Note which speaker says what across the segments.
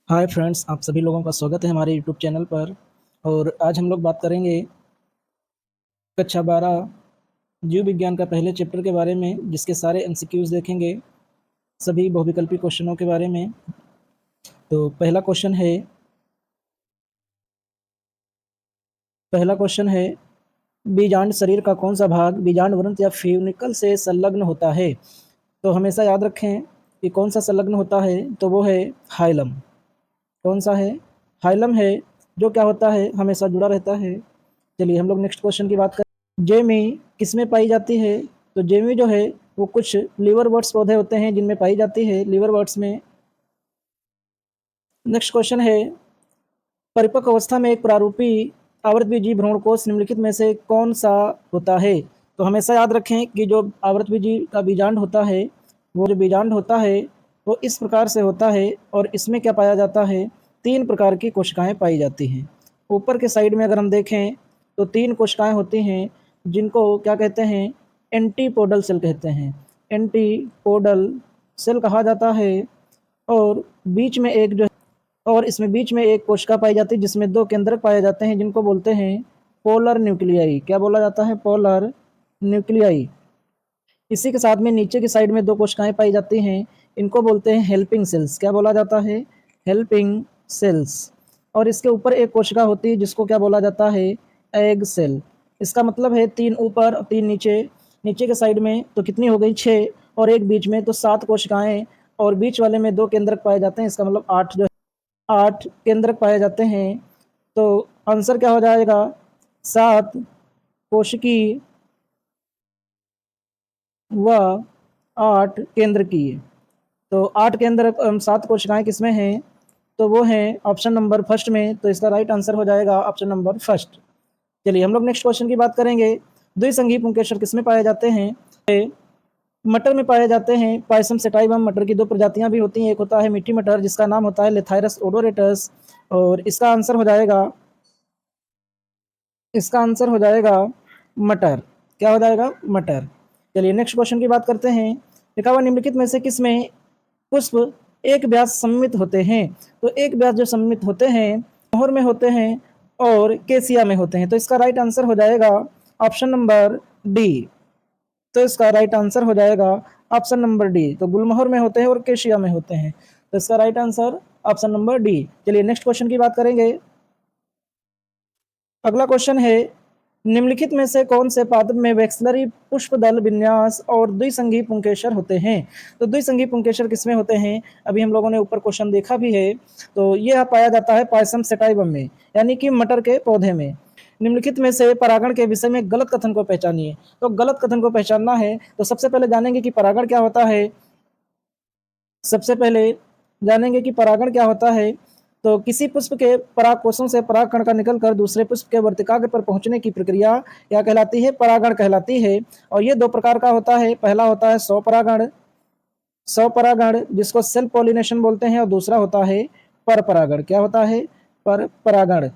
Speaker 1: Hi friends, आप सभी लोगों का स्वागत है हमारे यूट्यूब चैनल पर। और आज हम लोग बात करेंगे कक्षा 12 जीव विज्ञान का पहले चैप्टर के बारे में, जिसके सारे एमसीक्यूज देखेंगे, सभी बहुविकल्पी क्वेश्चनों के बारे में। तो पहला क्वेश्चन है बीजांड शरीर का कौन सा भाग बीजांड वृंत या फ्यूनिकल से संलग्न होता है। तो हमेशा याद रखें कि कौन सा संलग्न होता है, तो वो है हाइलम। कौन सा है? हाइलम है, जो क्या होता है, हमेशा जुड़ा रहता है। चलिए हम लोग नेक्स्ट क्वेश्चन की बात करें। जेमी किसमें पाई जाती है? तो जेमी जो है वो कुछ लीवरवर्ट्स पौधे होते हैं जिनमें पाई जाती है, लीवरवर्ट्स में। नेक्स्ट क्वेश्चन है परिपक्व अवस्था में एक प्रारूपी आवृतबीजी भ्रूणकोष निम्नलिखित में से कौन सा होता है? तो हमेशा याद रखें कि जो आवृतबीजी का बीजांड होता है, वो जो बीजांड होता है वो इस प्रकार से होता है। और इसमें क्या पाया जाता है? 3 प्रकार की कोशिकाएं पाई जाती हैं। ऊपर के साइड में अगर हम देखें तो 3 कोशिकाएं होती हैं, जिनको क्या कहते हैं? एंटीपोडल सेल कहते हैं। एंटीपोडल सेल कहा जाता है। और बीच में एक जो और इसमें बीच में एक कोशिका पाई जाती है जिसमें 2 केंद्रक पाए जाते हैं, जिनको बोलते हैं पोलर न्यूक्लियाई। क्या बोला जाता है? Polar nuclei. इसी के साथ में नीचे की साइड में 2 कोशिकाएं पाई जाती हैं, इनको बोलते हैं हेल्पिंग सेल्स। क्या बोला जाता है? Helping cells. और इसके ऊपर एक कोशिका होती है जिसको क्या बोला जाता है? Egg cell. इसका मतलब है 3 ऊपर और 3 नीचे। नीचे के साइड में तो कितनी हो गई? 6। और एक बीच में तो 7 कोशिकाएं। और बीच वाले में 2 केंद्रक पाए जाते हैं, इसका मतलब 8 जो 8 केंद्रक पाए जाते हैं। तो आंसर क्या हो जाएगा? 7 कोशिकी व 8 केंद्रकीय। तो 8 केंद्रक 7 कोशिकाएं किसमें हैं? तो वो हैं ऑप्शन नंबर फर्स्ट में। तो इसका राइट आंसर हो जाएगा ऑप्शन नंबर फर्स्ट। चलिए हम लोग नेक्स्ट क्वेश्चन की बात करेंगे। द्विसंघी पुंकेसर किसमें पाए जाते हैं? मटर में पाए जाते हैं। पायसम सेटाइवम मटर की 2 प्रजातियां भी होती हैं। एक होता है मीठी मटर, जिसका नाम होता है लेथायरस ओडोरेटस। और इसका आंसर हो जाएगा मटर। क्या हो जाएगा? मटर। चलिए नेक्स्ट क्वेश्चन की बात करते हैं। लिखा हुआ निम्नलिखित में से किसमें पुष्प एक ब्यास सममित होते हैं? तो एक ब्यास जो सममित होते हैं, मोहर में होते हैं और केसिया में होते हैं। तो इसका राइट आंसर हो जाएगा ऑप्शन नंबर डी। तो इसका राइट आंसर हो जाएगा ऑप्शन नंबर डी। तो गुलमोहर में होते हैं और केशिया में होते हैं। तो इसका right answer option number D. चलिए नेक्स्ट क्वेश्चन की बात करेंगे। अगला क्वेश्चन है निम्नलिखित में से कौन से पादप में वैक्सलरी पुष्पदल विन्यास और द्विसंगी पुंकेसर होते हैं? तो द्विसंगी पुंकेसर किसमें होते हैं? अभी हम लोगों ने ऊपर क्वेश्चन देखा भी है। तो यह पाया जाता है पायसम सेटाइवम में, यानी कि मटर के पौधे में। निम्नलिखित में से परागण के विषय में गलत कथन को पहचानिए। तो गलत कथन को पहचानना है तो सबसे पहले जानेंगे कि परागण क्या होता है। सबसे पहले जानेंगे कि परागण क्या होता है। तो किसी पुष्प के परागकोशों से पराग कण का निकलकर दूसरे पुष्प के वर्तिकाग्र पर पहुंचने की प्रक्रिया क्या कहलाती है? परागण कहलाती है। और ये 2 प्रकार का होता है। पहला होता है स्वपरागण जिसको सेल्फ पॉलिनेशन बोलते हैं, और दूसरा होता है पर परागण। क्या होता है? पर परागण।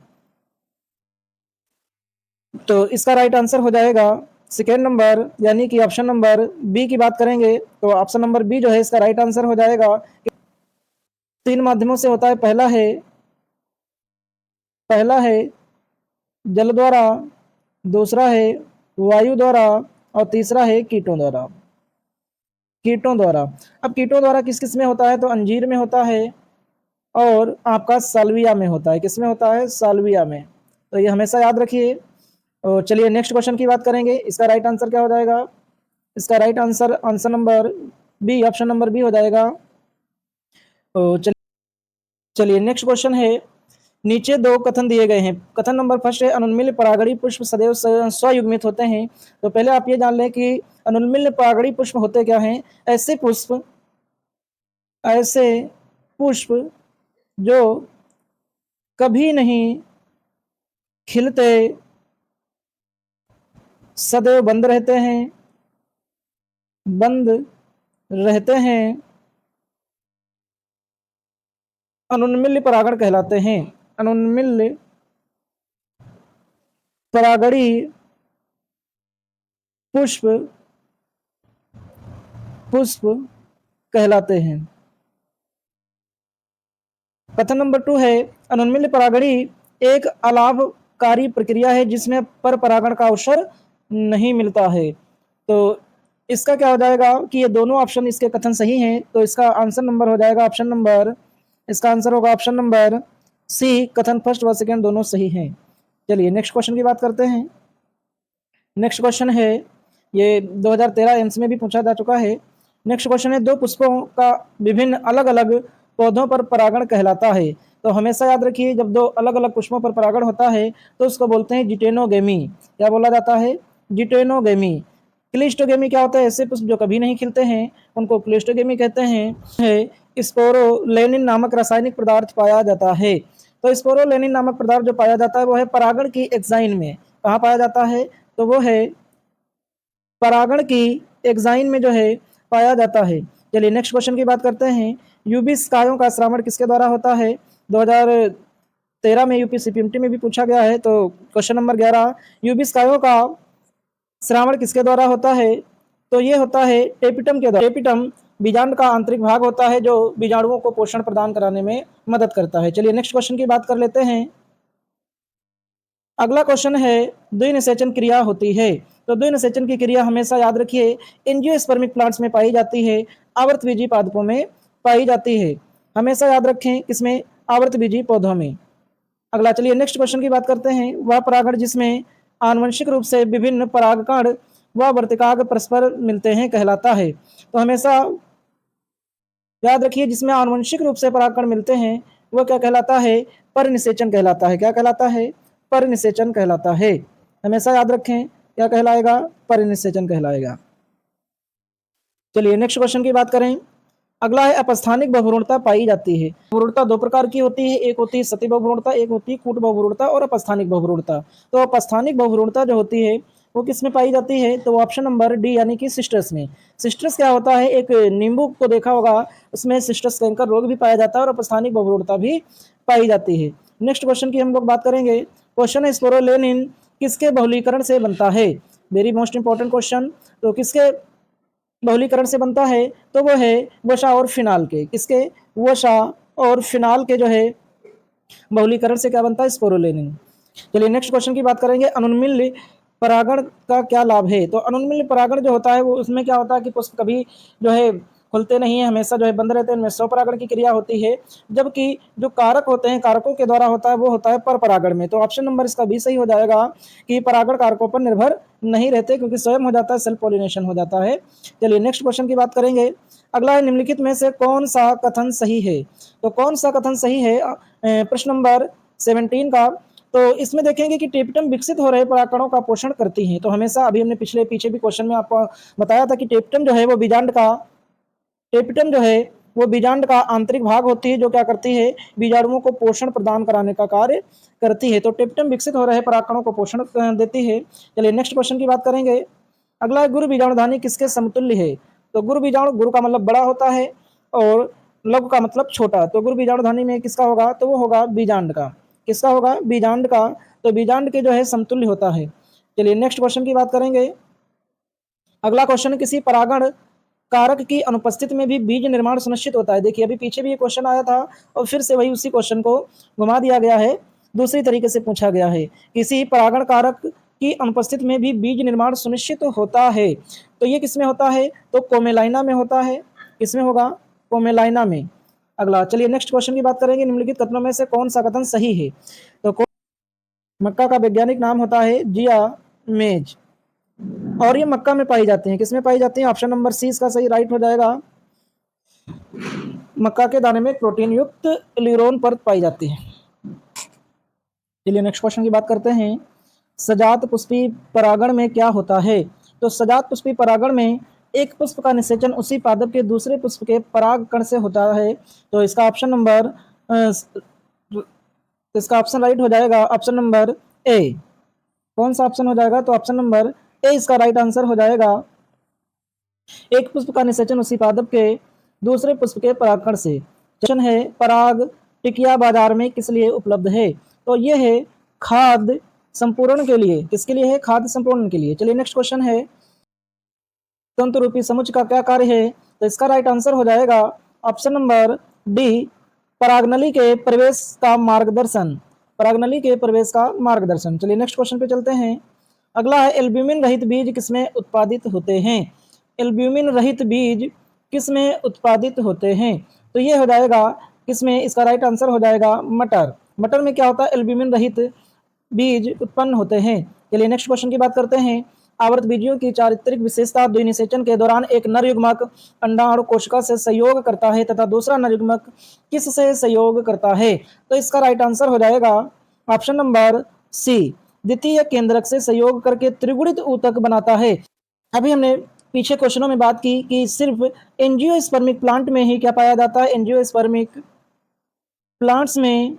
Speaker 1: तो इसका राइट आंसर हो जाएगा सेकेंड नंबर, यानी कि ऑप्शन नंबर बी की बात करेंगे तो ऑप्शन नंबर बी जो है इसका राइट आंसर हो जाएगा। 3 माध्यमों से होता है। पहला है जल द्वारा, दूसरा है वायु द्वारा, और तीसरा है कीटों द्वारा। अब कीटों द्वारा किस किस में होता है? तो अंजीर में होता है और आपका साल्विया में होता है। किस में होता है? साल्विया में। तो ये हमेशा याद रखिए। और चलिए नेक्स्ट क्वेश्चन की बात करेंगे। इसका राइट आंसर क्या हो जाएगा? इसका right answer answer number B, option number B हो जाएगा। तो चलिए नेक्स्ट क्वेश्चन है। नीचे 2 कथन दिए गए हैं। कथन नंबर फर्स्ट है अनुन्मिल्य परागणी पुष्प सदैव स्वयुग्मित होते हैं। तो पहले आप ये जान लें कि अनुन्मिल्य परागणी पुष्प होते क्या हैं। ऐसे पुष्प जो कभी नहीं खिलते, सदैव बंद रहते हैं, अनुन्मिल्य परागण कहलाते हैं। अनुन्मिल्य परागणी पुष्प पुष्प कहलाते हैं। कथन नंबर 2 है अनुन्मिल्य परागणी एक अलाभकारी प्रक्रिया है जिसमें पर परागण का अवसर नहीं मिलता है। तो इसका क्या हो जाएगा कि ये दोनों ऑप्शन इसके कथन सही हैं, तो इसका आंसर नंबर हो जाएगा ऑप्शन नंबर, इसका आंसर होगा ऑप्शन नंबर सी, कथन फर्स्ट व सेकंड दोनों सही हैं। चलिए नेक्स्ट क्वेश्चन की बात करते हैं। नेक्स्ट क्वेश्चन है, ये 2013 एम्स में भी पूछा जा चुका है। नेक्स्ट क्वेश्चन है, दो पुष्पों का विभिन्न अलग अलग पौधों पर परागण कहलाता है। तो हमेशा याद रखिए जब दो अलग अलग पुष्पों पर परागण होता है तो उसको बोलते हैं जिटेनोगेमी। क्या बोला जाता है? जिटेनोगेमी। क्लिस्टोगेमी क्या होता है? ऐसे पुष्प जो कभी नहीं खिलते हैं उनको क्लिस्टोगेमी कहते हैं। स्पोरोलेनिन नामक रासायनिक पदार्थ पाया जाता है। तो स्पोरोलेनिन नामक पदार्थ जो पाया जाता है वो है परागण की एक्साइन में। कहाँ पाया जाता है? तो वो है परागण की एक्साइन में जो है पाया जाता है। चलिए नेक्स्ट क्वेश्चन की बात करते हैं। यूबिस्कायों का श्रावण किसके द्वारा होता है? 2013 में यूपी सीपीएमटी में भी पूछा गया है। तो क्वेश्चन नंबर 11, यूबिस्कायों का श्रावण किसके द्वारा होता है? तो ये होता है टेपिटम के द्वारा। टेपिटम बीजांड का आंतरिक भाग होता है जो बीजाणुओं को पोषण प्रदान कराने में मदद करता है। चलिए नेक्स्ट क्वेश्चन की बात कर लेते हैं। अगला क्वेश्चन है, द्विनिषेचन क्रिया होती है। तो द्विनिषेचन की क्रिया हमेशा याद रखिए एंजियोस्पर्मिक प्लांट्स में पाई जाती है, आवर्तबीजी पादपों में पाई जाती है। हमेशा याद रखें किसमें? आवर्तबीजी पौधों में। अगला चलिए नेक्स्ट क्वेश्चन की बात करते हैं। वह परागण जिसमें आनुवंशिक रूप से विभिन्न परागकण व वर्तिकाग्र परस्पर मिलते हैं कहलाता है। तो हमेशा याद रखिए जिसमें आनुवंशिक रूप से परागकण मिलते हैं वह क्या कहलाता है? परिनिषेचन कहलाता है। क्या कहलाता है? परिनिषेचन कहलाता है। हमेशा याद रखें क्या कहलाएगा? परिनिषेचन कहलाएगा। चलिए नेक्स्ट क्वेश्चन की बात करें। अगला है अपस्थानिक बहुभ्रूणता पाई जाती है। बहुभ्रूणता दो प्रकार की होती है, एक होती है सती बहुभ्रूणता, एक होती है कूट बहुभ्रूणता और अपस्थानिक बहुभ्रूणता। तो अपस्थानिक बहुभ्रूणता जो होती है वो किस में पाई जाती है? तो ऑप्शन नंबर डी यानी कि सिस्टर्स में। सिस्टर्स क्या होता है? एक नींबू को देखा होगा उसमें सिस्टर्स कैंकर रोग भी पाया जाता है और अपस्थानिक बहुभ्रूणता भी पाई जाती है। नेक्स्ट क्वेश्चन की हम लोग बात करेंगे। क्वेश्चन है स्पोरोलेनिन किसके बहुलीकरण से बनता है? Very most important question. तो किसके बहुलीकरण से बनता है? तो वो है वसा और फिनाल के। किसके? वसा और फिनाल के जो है बहुलीकरण से क्या बनता है? स्पोरोलेनिन। चलिए नेक्स्ट क्वेश्चन की बात करेंगे। अनुन्मिल्य परागण का क्या लाभ है? तो अनुन्मिल्य परागण जो होता है वो उसमें क्या होता है कि पुष्प कभी जो है खुलते नहीं है, हमेशा जो है बंद रहते हैं, इनमें स्वपरागण की क्रिया होती है। जबकि जो कारक होते हैं कारकों के द्वारा होता है वो होता है पर परागण में। तो ऑप्शन नंबर इसका भी सही हो जाएगा कि परागण कारकों पर निर्भर नहीं रहते क्योंकि स्वयं हो जाता है, सेल्फ पॉलिनेशन हो जाता है। चलिए नेक्स्ट क्वेश्चन की बात करेंगे। अगला है निम्नलिखित में से कौन सा कथन सही है? तो कौन सा कथन सही है? प्रश्न नंबर 17 का। तो इसमें देखेंगे कि टेपिटम विकसित हो रहे परागकणों का पोषण करती हैं। तो हमेशा अभी हमने पीछे भी क्वेश्चन में आपको बताया था कि टेपिटम जो है वो बीजांड का टेपिटम जो है वो बीजांड का आंतरिक भाग होती है जो क्या करती है? बीजाणुओं को पोषण प्रदान कराने का कार्य करती है। तो टेपिटम विकसित हो रहे परागकणों को पोषण देती है। चलिए नेक्स्ट क्वेश्चन की बात करेंगे। अगला है गुरु बीजाणुधानी किसके समतुल्य है? तो गुरु बीजाणु, गुरु का मतलब बड़ा होता है और लघु का मतलब छोटा। तो गुरु बीजाणुधानी में किसका होगा? तो वो होगा बीजांड का। किसका होगा? बीजांड का। तो बीजांड के जो है समतुल्य होता है। चलिए नेक्स्ट क्वेश्चन की बात करेंगे। अगला क्वेश्चन, किसी परागण कारक की अनुपस्थिति में भी बीज निर्माण सुनिश्चित होता है। देखिए अभी पीछे भी ये क्वेश्चन आया था और फिर से वही उसी क्वेश्चन को घुमा दिया गया है, दूसरी तरीके से पूछा गया है। किसी परागण कारक की अनुपस्थिति में भी बीज निर्माण सुनिश्चित होता है। तो ये किसमें होता है? तो कोमेलाइना में होता है। किसमें होगा? कोमेलाइना में। अगला चलिए नेक्स्ट क्वेश्चन की बात करेंगे। निम्नलिखित कथनों में से कौन सा कथन सही है? तो मक्का का वैज्ञानिक नाम होता है जिया मेज और ये मक्का में पाई जाती हैं। किसमें पाई जाती हैं? ऑप्शन नंबर सी इसका सही राइट हो जाएगा। मक्का के दाने में प्रोटीन युक्त ल्यूरोन परत पाई जाती है। चलिए नेक्स्ट क्वेश्चन की बात करते हैं। सजात पुष्पी परागण में क्या होता है? तो सजात पुष्पी परागण में एक पुष्प का निषेचन उसी पादप के दूसरे पुष्प के पराग कण से होता है। तो इसका ऑप्शन नंबर इसका ऑप्शन राइट हो जाएगा ऑप्शन नंबर ए। कौन सा ऑप्शन हो जाएगा? तो ऑप्शन नंबर ए इसका राइट आंसर हो जाएगा। एक पुष्प का निषेचन उसी पादप के दूसरे पुष्प के परागकण से। क्वेश्चन है पराग टिकिया बाजार में किस लिए उपलब्ध है? तो ये है खाद्य संपूर्ण के लिए। किसके लिए है? खाद्य संपूर्ण के लिए। चलिए नेक्स्ट क्वेश्चन है तंतु रूपी समुच्चय का क्या कार्य है? तो इसका राइट आंसर हो जाएगा ऑप्शन नंबर डी, परागनली के प्रवेश का मार्गदर्शन, परागनली के प्रवेश का मार्गदर्शन। चलिए नेक्स्ट क्वेश्चन पे चलते हैं। अगला है एल्ब्यूमिन रहित बीज किसमें उत्पादित होते हैं? एल्ब्यूमिन रहित बीज किसमें उत्पादित होते हैं? तो ये हो जाएगा किसमें, इसका राइट आंसर हो जाएगा मटर। मटर में क्या होता है, एल्ब्यूमिन रहित बीज उत्पन्न होते हैं। चलिए नेक्स्ट क्वेश्चन की बात करते हैं। आवृतबीजियों की चारित्रिक विशेषता, द्विनिषेचन के दौरान एक नर युग्मक अंडाणु कोशिका से संयोग करता है तथा दूसरा नर युग्मक किस से संयोग करता है? तो इसका राइट आंसर हो जाएगा ऑप्शन नंबर सी, द्वितीय केंद्रक से संयोग करके त्रिगुणित ऊतक बनाता है। अभी हमने पीछे क्वेश्चनों में बात की कि सिर्फ एंजियोस्पर्मिक प्लांट में ही क्या पाया जाता है, एंजियोस्पर्मिक प्लांट्स में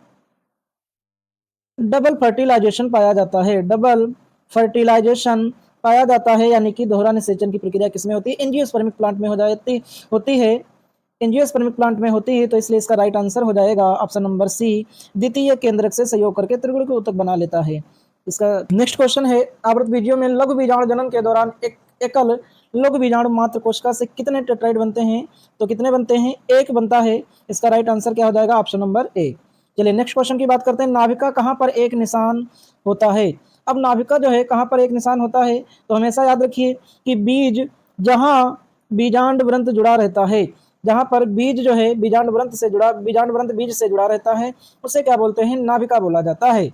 Speaker 1: डबल फर्टिलाइजेशन पाया जाता है, डबल फर्टिलाइजेशन पाया जाता है, यानी कि दोहरा निषेचन की प्रक्रिया किसमें होती है, एंजियोस्पर्मिक प्लांट में हो जाती होती है, एंजियोस्पर्मिक प्लांट में होती है। तो इसलिए इसका राइट आंसर हो जाएगा ऑप्शन नंबर सी, द्वितीय केंद्रक से संयोग करके त्रिगुणित ऊतक बना लेता है। इसका नेक्स्ट क्वेश्चन है, आवृतबीजियों में लघु बीजाणु जनन के दौरान एक एकल लघु बीजाणु मात्र कोशिका से कितने टेट्राइड बनते हैं? तो कितने बनते हैं? एक बनता है। इसका राइट आंसर क्या हो जाएगा, ऑप्शन नंबर ए। चलिए नेक्स्ट क्वेश्चन की बात करते हैं। नाभिका कहाँ पर एक निशान होता है? अब नाभिका जो है कहाँ पर एक निशान होता है? तो हमेशा याद रखिए कि बीज जहाँ बीजांड व्रंत जुड़ा रहता है, जहाँ पर बीज जो है बीजांड व्रंत से जुड़ा, बीजांड व्रंत बीज से जुड़ा रहता है, उसे क्या बोलते हैं, नाभिका बोला जाता है।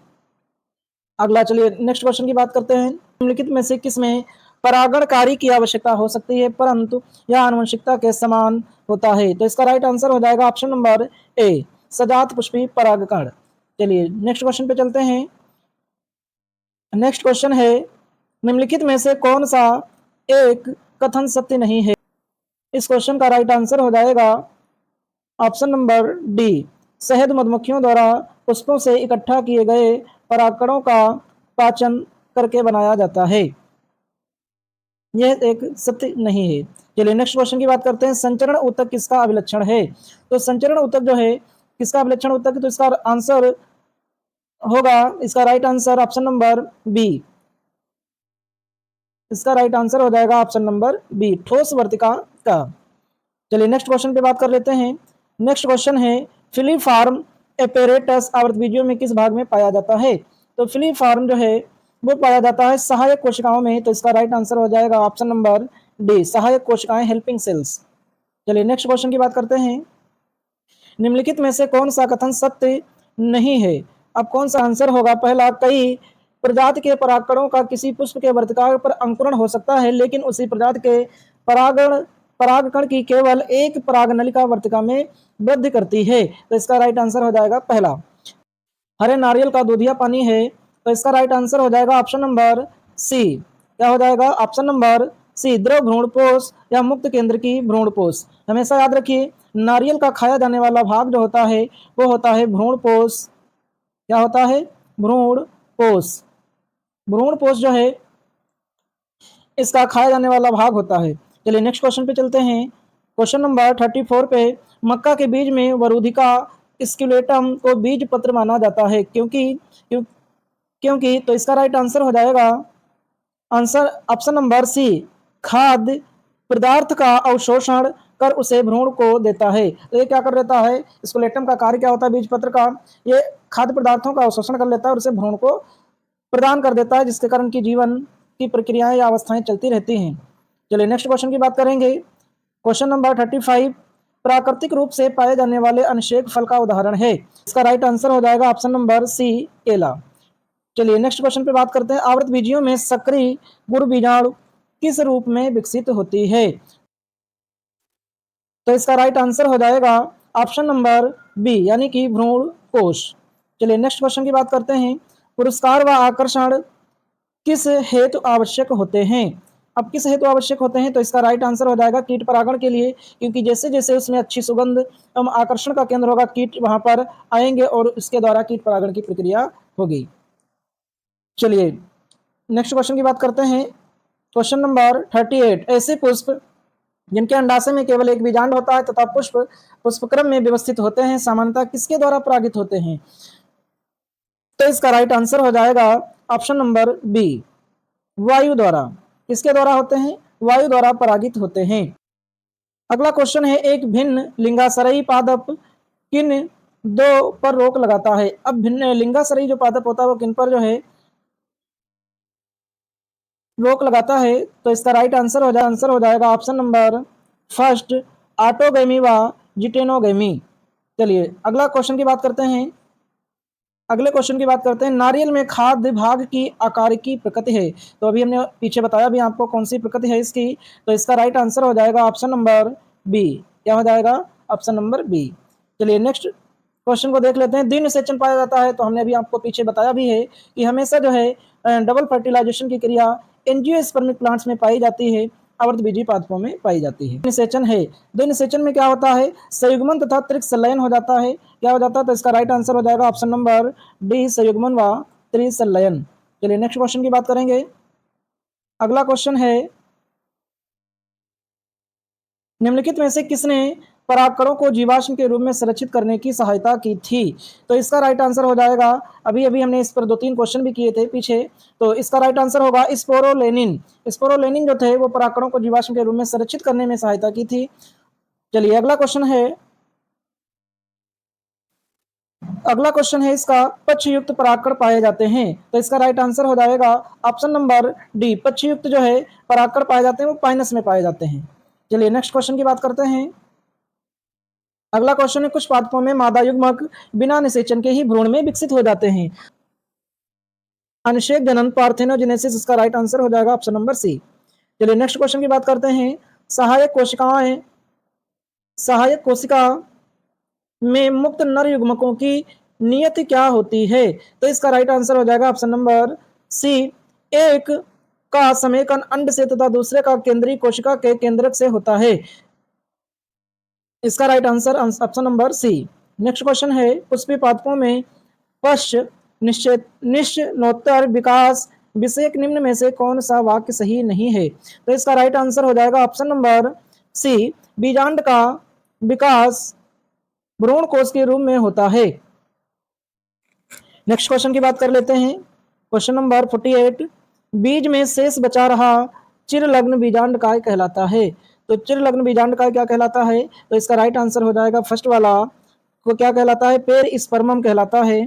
Speaker 1: अगला चलिए नेक्स्ट क्वेश्चन की बात करते हैं। निम्नलिखित में से किसमें परागणकारी की आवश्यकता हो सकती है परंतु यह आनुवंशिकता के समान होता है? तो इसका राइट आंसर हो जाएगा ऑप्शन नंबर ए, सजात पुष्पी परागकण। चलिए नेक्स्ट क्वेश्चन पे चलते हैं। नेक्स्ट क्वेश्चन है, निम्नलिखित में से कौन सा एक कथन सत्य नहीं है? इस क्वेश्चन का राइट आंसर हो जाएगा ऑप्शन नंबर डी, शहद मधुमक्खियों द्वारा पुष्पों से इकट्ठा किए गए परागकणों का पाचन करके बनाया जाता है, यह एक सत्य नहीं है। चलिए नेक्स्ट क्वेश्चन की बात करते हैं। संचरण ऊतक किसका अभिलक्षण है? तो संचरण ऊतक जो है किसका अभिलक्षण ऊतक है? तो इसका आंसर होगा, इसका right answer option number B, इसका राइट आंसर हो जाएगा ऑप्शन नंबर बी, ठोस वर्तिका का। चलिए नेक्स्ट क्वेश्चन पे बात कर लेते हैं। नेक्स्ट क्वेश्चन है, फिलीफार्म एपेरेटस आवृतबीजियों में किस भाग में पाया जाता है? तो फिलीफार्म जो है वो पाया जाता है सहायक कोशिकाओं में। तो इसका राइट आंसर हो जाएगा ऑप्शन नंबर डी, सहायक कोशिकाएं, हेल्पिंग सेल्स। चलिए नेक्स्ट क्वेश्चन की बात करते हैं। निम्नलिखित में से कौन सा कथन सत्य नहीं है? अब कौन सा आंसर होगा? पहला, कई प्रजाति के परागकणों का किसी पुष्प के वर्तिका पर अंकुरण हो सकता है लेकिन उसी प्रजाति के परागकण की केवल एक परागनलिका वर्तिका में वृद्धि करती है। तो इसका राइट आंसर हो जाएगा पहला। हरे नारियल का दूधिया पानी है। तो इसका राइट आंसर हो जाएगा ऑप्शन नंबर सी, क्या हो जाएगा, ऑप्शन नंबर सी, द्रव भ्रूणपोष या मुक्त केंद्र की भ्रूणपोष। हमेशा याद रखिए नारियल का खाया जाने वाला भाग जो होता है वो होता है भ्रूणपोष। क्या होता है? भ्रूणपोष। भ्रूणपोष जो है इसका खाया जाने वाला भाग होता है। चलिए नेक्स्ट क्वेश्चन पे चलते हैं। क्वेश्चन नंबर 34 पे, मक्का के बीज में वरुधिका स्क्यूलेटम को बीज पत्र माना जाता है क्योंकि तो इसका राइट आंसर हो जाएगा आंसर ऑप्शन नंबर सी, खाद्य पदार्थ का अवशोषण कर उसे भ्रूण को देता है। तो ये क्या कर देता है, स्क्यूलेटम का कार्य क्या होता है बीज पत्र का, ये खाद्य पदार्थों का अवशोषण कर लेता है और उसे भ्रूण को प्रदान कर देता है, जिसके कारण की जीवन की प्रक्रियाएं या अवस्थाएं चलती रहती हैं। चलिए नेक्स्ट क्वेश्चन की बात करेंगे। क्वेश्चन नंबर 35, प्राकृतिक रूप से पाए जाने वाले अनिषेक फल का उदाहरण है। इसका राइट आंसर हो जाएगा ऑप्शन नंबर सी, केला। चलिए नेक्स्ट क्वेश्चन पे बात करते हैं। आवृतबीजियों में सक्रिय गुड़ बीजाणु किस रूप में विकसित होती है? तो इसका राइट आंसर हो जाएगा ऑप्शन नंबर बी, यानी कि भ्रूण कोश। चलिए नेक्स्ट क्वेश्चन की बात करते हैं। पुरस्कार व आकर्षण किस हेतु आवश्यक होते हैं? अब किस हेतु आवश्यक होते हैं? तो इसका राइट आंसर हो जाएगा कीट परागण के लिए, क्योंकि जैसे जैसे उसमें अच्छी सुगंध एवं आकर्षण का केंद्र होगा कीट वहां पर आएंगे और इसके द्वारा कीट परागण की प्रक्रिया होगी। चलिए नेक्स्ट क्वेश्चन की बात करते हैं। क्वेश्चन नंबर 38, ऐसे पुष्प जिनके अंडाशय में केवल एक बीजांड होता है तथा पुष्प पुष्पक्रम में व्यवस्थित होते हैं सामान्यतः किसके द्वारा परागित होते हैं? तो इसका राइट आंसर हो जाएगा ऑप्शन नंबर बी, वायु द्वारा। किसके द्वारा होते हैं? वायु द्वारा परागित होते हैं। अगला क्वेश्चन है, एक भिन्न लिंगाश्रयी पादप किन दो पर रोक लगाता है। अब भिन्न लिंगाश्रयी जो पादप होता है वो किन पर जो है रोक लगाता है? तो इसका राइट आंसर हो जाएगा ऑप्शन नंबर फर्स्ट, ऑटोगैमी व जिटेनोगैमी। चलिए अगला क्वेश्चन की बात करते हैं। अगले क्वेश्चन की बात करते हैं। नारियल में खाद्य भाग की आकारिकी प्रकृति है। तो अभी हमने पीछे बताया भी आपको कौन सी प्रकृति है इसकी। तो इसका राइट आंसर हो जाएगा ऑप्शन नंबर बी। क्या हो जाएगा? Option number B. चलिए नेक्स्ट क्वेश्चन को देख लेते हैं। द्विनिषेचन पाया जाता है। तो हमने अभी आपको पीछे बताया भी है कि हमेशा जो है डबल फर्टिलाइजेशन की क्रिया एंजियोस्पर्मिक प्लांट्स में पाई जाती है, आवर्तबीजी पादपों में पाई जाती है। निषेचन है, द्विनिषेचन में क्या होता है? संयुग्मन तथा त्रिक संलयन हो जाता है। क्या हो जाता है? तो इसका राइट आंसर हो जाएगा ऑप्शन नंबर डी, संयुग्मन व त्रिसंलयन। चलिए नेक्स्ट क्वेश्चन की बात करेंगे। अगला क्वेश्चन है, निम्नलिखित में से किसने परागकणों को जीवाश्म के रूप में संरक्षित करने की सहायता की थी? तो इसका राइट आंसर हो जाएगा, अभी अभी हमने इस पर 2-3 क्वेश्चन भी किए थे पीछे। तो इसका राइट आंसर होगा स्पोरोलेनिन। स्पोरोलेनिन जो थे वो परागकणों को जीवाश्म के रूप में संरक्षित करने में सहायता की थी। चलिए अगला क्वेश्चन है, इसका पक्षयुक्त परागकण पाए जाते हैं। तो इसका राइट आंसर हो जाएगा ऑप्शन नंबर डी, पक्षयुक्त जो है परागकण पाए जाते हैं वो पाइनस में पाए जाते हैं। चलिए नेक्स्ट क्वेश्चन की बात करते हैं। अगला क्वेश्चन है, कुछ पादपों में मादा युग्मक बिना निषेचन के ही भ्रूण में विकसित हो जाते हैं। अनिषेक जनन, पार्थेनोजेनेसिस। इसका राइट आंसर हो जाएगा ऑप्शन नंबर सी। चलिए नेक्स्ट क्वेश्चन की बात करते हैं। सहायक कोशिकाएं, सहायक कोशिका में मुक्त नर युग्मकों की नियति क्या होती है? तो इसका राइट आंसर हो जाएगा ऑप्शन नंबर सी, एक का समेकन अंड से तथा दूसरे का केंद्रीय कोशिका के केंद्रक से होता है। इसका right answer option number C. Next question है, पुष्पीय पादपों में पश्च निश्चलोत्तर विकास विषयक निम्न में से कौन सा वाक्य सही नहीं है? तो इसका राइट आंसर हो जाएगा ऑप्शन नंबर सी, बीजांड का विकास भ्रूण कोश के रूप में होता है। नेक्स्ट क्वेश्चन की बात कर लेते हैं। क्वेश्चन नंबर 48, बीज में शेष बचा रहा चिरलग्न बीजांड काय कहलाता है? तो चिरलग्न बीजांड काय क्या कहलाता है? तो इसका राइट आंसर हो जाएगा फर्स्ट वाला को क्या कहलाता है? पेर स्पर्मम कहलाता है।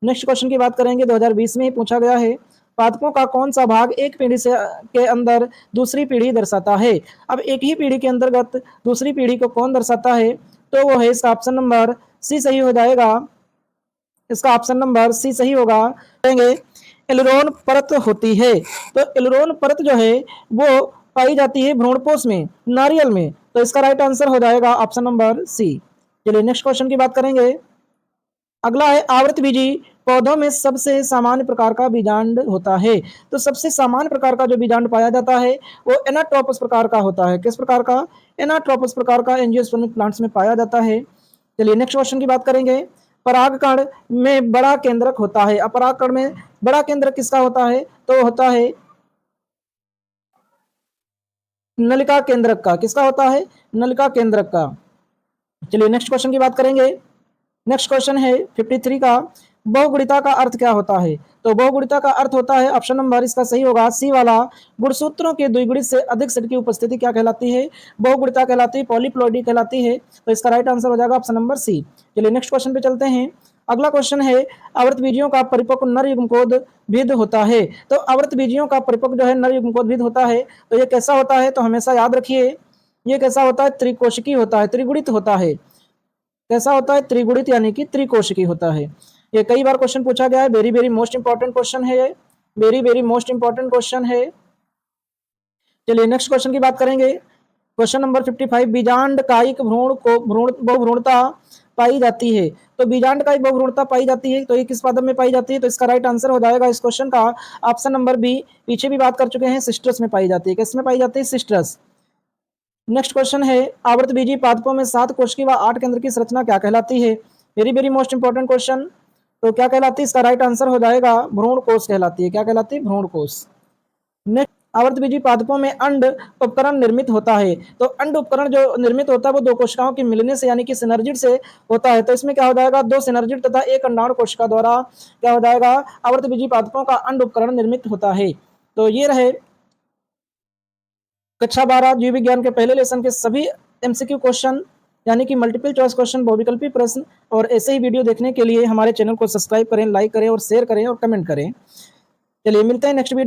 Speaker 1: नेक्स्ट क्वेश्चन की बात करेंगे, 2020 में ही पूछा गया है। पादपों का कौन सा भाग एक पीढ़ी से के अंदर दूसरी पीढ़ी दर्शाता है? अब एक ही पीढ़ी के अंतर्गत दूसरी पीढ़ी को कौन दर्शाता है? तो वो है इसका ऑप्शन नंबर सी सही हो जाएगा। इसका ऑप्शन नंबर सी सही होगा। कहेंगे एलरोन परत होती है। तो एलरोन परत जो है वो पाई जाती है भ्रूणपोष में, नारियल में। तो इसका राइट आंसर हो जाएगा ऑप्शन नंबर सी। चलिए नेक्स्ट क्वेश्चन की बात करेंगे। अगला है, आवृतबीजी पौधों में सबसे सामान्य प्रकार का बीजांड होता है। तो सबसे सामान्य प्रकार का जो बीजांड पाया जाता है वो एनाट्रोपस प्रकार का होता है। किस प्रकार का? एनाट्रोपस प्रकार का एंजियोस्पर्मिक प्लांट्स में पाया जाता है। चलिए नेक्स्ट क्वेश्चन की बात करेंगे। परागकण में बड़ा केंद्रक होता है। अपरागकण में बड़ा केंद्रक किसका होता है? तो होता है नलिका केंद्रक का। किसका होता है? नलिका केंद्रक का। चलिए नेक्स्ट क्वेश्चन की बात करेंगे। नेक्स्ट क्वेश्चन है 53 का, बहुगुणिता का अर्थ क्या होता है? तो बहुगुणिता का अर्थ होता है, ऑप्शन नंबर इसका सही होगा सी वाला, गुणसूत्रों के द्विगुणित से अधिक सेट की उपस्थिति क्या कहलाती है? बहुगुणिता कहलाती है, पॉलीप्लॉइडी कहलाती है। तो इसका राइट आंसर हो जाएगा ऑप्शन नंबर सी। चलिए नेक्स्ट क्वेश्चन पे चलते हैं। अगला क्वेश्चन है, आवृतबीजियों का परिपक्व नर युग्मकोद भिन्न होता है। तो आवृतबीजियों का परिपक्व जो है नर युग्मकोद भिन्न होता है। तो ये कैसा होता है? तो हमेशा याद रखिए, ये कैसा होता है? त्रिकोशिकी होता है, त्रिगुणित होता है। कैसा होता है? त्रिगुणित यानी कि त्रिकोशिकी होता है। ये कई बार क्वेश्चन पूछा गया है, very very most important question है, ये very very most important question है। चलिए नेक्स्ट क्वेश्चन की बात करेंगे। क्वेश्चन नंबर 55, बीजांड कायिक भ्रूण को बहुभ्रूणता पाई जाती है। तो बीजांड कायिक बहुभ्रूणता पाई जाती है, तो ये किस पादप में पाई जाती है? तो इसका राइट आंसर हो जाएगा इस क्वेश्चन का ऑप्शन नंबर बी। पीछे भी बात कर चुके हैं, सिस्टर्स में पाई जाती है। किस में पाई जाती है? सिस्टर्स। नेक्स्ट क्वेश्चन है, आवृतबीजी पादपों में 7 कोशिकी व 8 केंद्र की संरचना क्या कहलाती है? Very very most important question. तो क्या कहलाती है? इसका राइट आंसर हो जाएगा भ्रूण कोश कहलाती है। क्या कहलाती है? भ्रूण कोश। नेक्स्ट, आवृतबीजी पादपों में अंड उपकरण निर्मित होता है। तो अंड उपकरण जो निर्मित होता है वो 2 कोशिकाओं के मिलने से यानी कि सिनर्जिड से होता है। तो इसमें क्या हो जाएगा? 2 सिनर्जिड तथा 1 अंडाणु कोशिका द्वारा क्या हो जाएगा? आवृतबीजी पादपों का अंड उपकरण निर्मित होता है। तो ये रहे कक्षा 12 जीव विज्ञान के पहले लेसन के सभी एमसीक्यू क्वेश्चन। यानी कि मल्टीपल चॉइस क्वेश्चन, बहुविकल्पी प्रश्न और ऐसे ही वीडियो देखने के लिए हमारे चैनल को सब्सक्राइब करें, लाइक करें और शेयर करें और कमेंट करें। चलिए मिलते हैं नेक्स्ट वीडियो